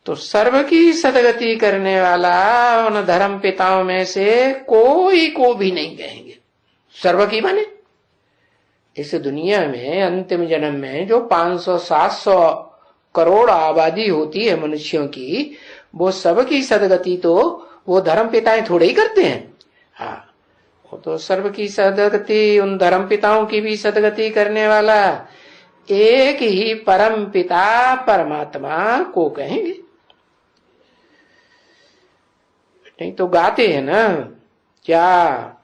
तो सर्व की सदगति करने वाला उन धर्म पिताओं में से कोई को भी नहीं कहेंगे। सर्व की माने इस दुनिया में अंतिम जन्म में जो 500-700 करोड़ आबादी होती है मनुष्यों की, वो सब की सदगति तो वो धर्म पिताएं थोड़े ही करते हैं। हाँ, वो तो सर्व की सदगति उन धर्म पिताओं की भी सदगति करने वाला एक ही परम पिता परमात्मा को कहेंगे। नहीं तो गाते हैं ना, क्या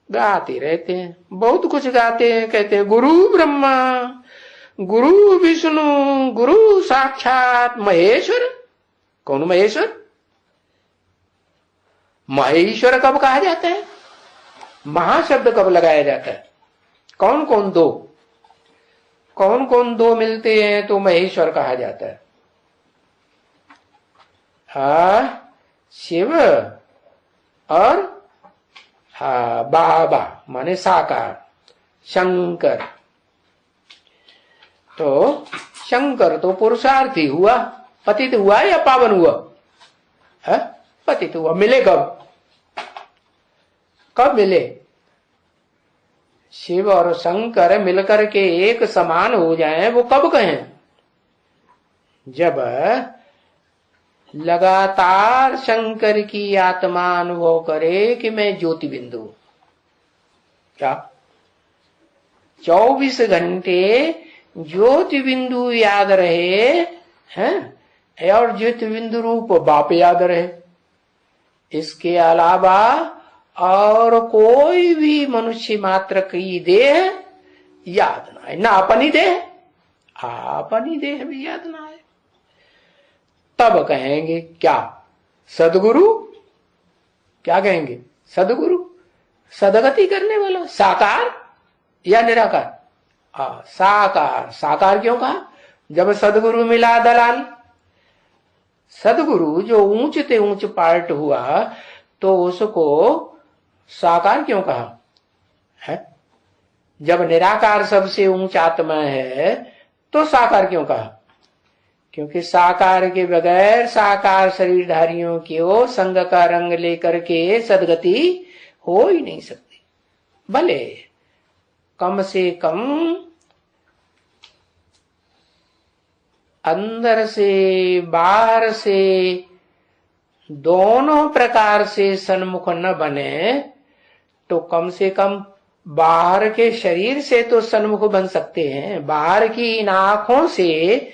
गाते रहते हैं, बहुत कुछ गाते हैं, कहते हैं गुरु ब्रह्मा गुरु विष्णु गुरु साक्षात महेश्वर। कौन महेश्वर? महेश्वर कब कहा जाता है? महाशब्द कब लगाया जाता है? कौन कौन दो मिलते हैं तो महेश्वर कहा जाता है? शिव और बाबा माने साकार, शंकर। तो शंकर तो पुरुषार्थी हुआ, पतित हुआ या पावन हुआ? पतित हुआ। मिले कब मिले? शिव और शंकर मिलकर के एक समान हो जाएं, वो कब कहें? जब लगातार शंकर की आत्मा अनुभव करे कि मैं ज्योति बिंदु। क्या 24 घंटे ज्योति बिंदु याद रहे हैं और ज्योति बिंदु रूप बाप याद रहे, इसके अलावा और कोई भी मनुष्य मात्र की देह याद ना आए, ना अपनी देह, अपनी देह भी याद ना आए, तब कहेंगे क्या? सदगुरु। क्या कहेंगे? सदगुरु, सदगति करने वाला। साकार या निराकार? साकार। साकार क्यों कहा? जब सदगुरु मिला दलाल, सदगुरु जो ऊंच ते ऊंच पार्ट हुआ तो उसको साकार क्यों कहा है? जब निराकार सबसे ऊंच आत्मा है तो साकार क्यों कहा? क्योंकि साकार के बगैर साकार शरीरधारियों की ओ संग का रंग लेकर के सदगति हो ही नहीं सकती। भले कम से कम अंदर से बाहर से दोनों प्रकार से सन्मुख न बने तो कम से कम बाहर के शरीर से तो सन्मुख बन सकते हैं। बाहर की इन आंखों से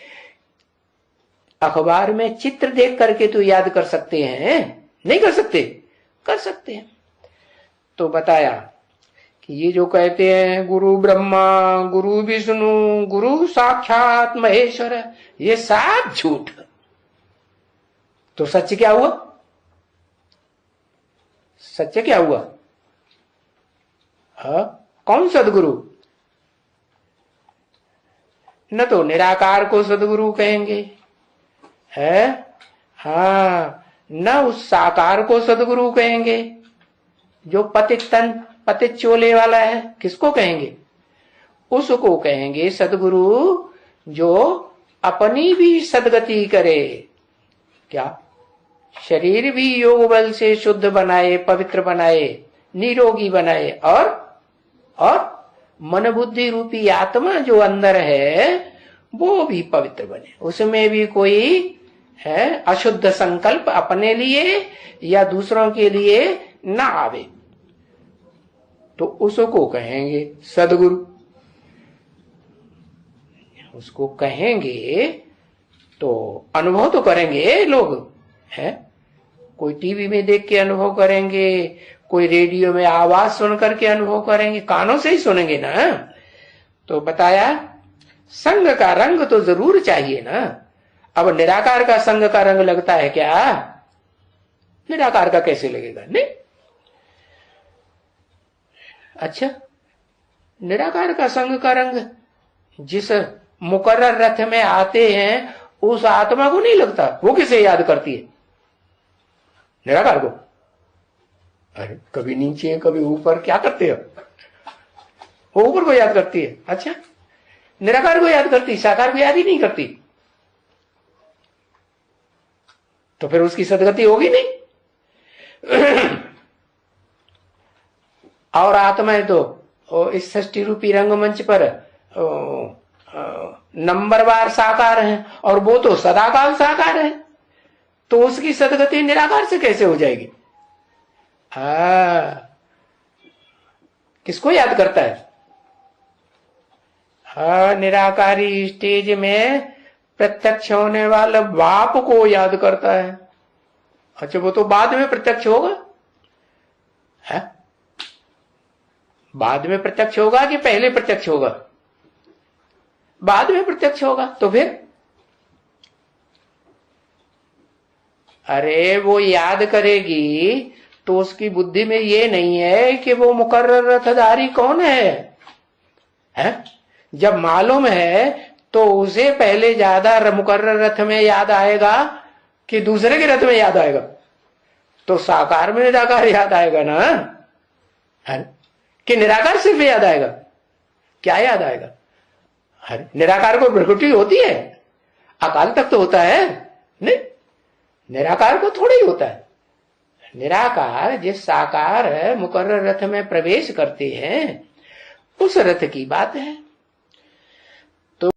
अखबार में चित्र देख करके तो याद कर सकते हैं, नहीं कर सकते? कर सकते हैं। तो बताया कि ये जो कहते हैं गुरु ब्रह्मा गुरु विष्णु गुरु साक्षात महेश्वर, ये सब झूठ। तो सच क्या हुआ? सत्य क्या हुआ? कौन सदगुरु? न तो निराकार को सदगुरु कहेंगे है, न उस साकार को सदगुरु कहेंगे जो पतित चोले वाला है। किसको कहेंगे? उसको कहेंगे सदगुरु जो अपनी भी सदगति करे। क्या? शरीर भी योग बल से शुद्ध बनाए, पवित्र बनाए, निरोगी बनाए और मन बुद्धि रूपी आत्मा जो अंदर है वो भी पवित्र बने, उसमें भी कोई है अशुद्ध संकल्प अपने लिए या दूसरों के लिए ना आवे, तो उसको कहेंगे सदगुरु। उसको कहेंगे तो अनुभव तो करेंगे लोग, है कोई टीवी में देख के अनुभव करेंगे, कोई रेडियो में आवाज सुन करके अनुभव करेंगे, कानों से ही सुनेंगे ना। तो बताया संग का रंग तो जरूर चाहिए ना। अब निराकार का संग का रंग लगता है क्या? निराकार का कैसे लगेगा? नहीं। अच्छा, निराकार का संग का रंग जिस मुकर्रर रथ में आते हैं उस आत्मा को नहीं लगता, वो किसे याद करती है? निराकार को। अरे कभी नीचे कभी ऊपर, क्या करते हो? वो ऊपर को याद करती है। अच्छा, निराकार को याद करती, साकार को याद ही नहीं करती। तो फिर उसकी सदगति होगी नहीं। और आत्माएं तो इस षष्टि रूपी रंगमंच पर नंबरवार साकार है, और वो तो सदाकाल साकार है, तो उसकी सदगति निराकार से कैसे हो जाएगी? किसको याद करता है? निराकारी स्टेज में प्रत्यक्ष होने वाला बाप को याद करता है। अच्छा, वो तो बाद में प्रत्यक्ष होगा है? बाद में प्रत्यक्ष होगा कि पहले प्रत्यक्ष होगा? बाद में प्रत्यक्ष होगा। तो फिर अरे वो याद करेगी तो उसकी बुद्धि में ये नहीं है कि वो मुकर्रर रथधारी कौन है? जब मालूम है तो उसे पहले ज्यादा मुकर्रर रथ में याद आएगा कि दूसरे के रथ में याद आएगा? तो साकार में निराकार याद आएगा ना, है? कि निराकार सिर्फ याद आएगा? क्या याद आएगा? अरे निराकार को प्रकृति होती है, अकाल तक तो होता है नहीं, निराकार को थोड़ा ही होता है। निराकार जिस साकार मुकर्रर रथ में प्रवेश करते हैं उस रथ की बात है।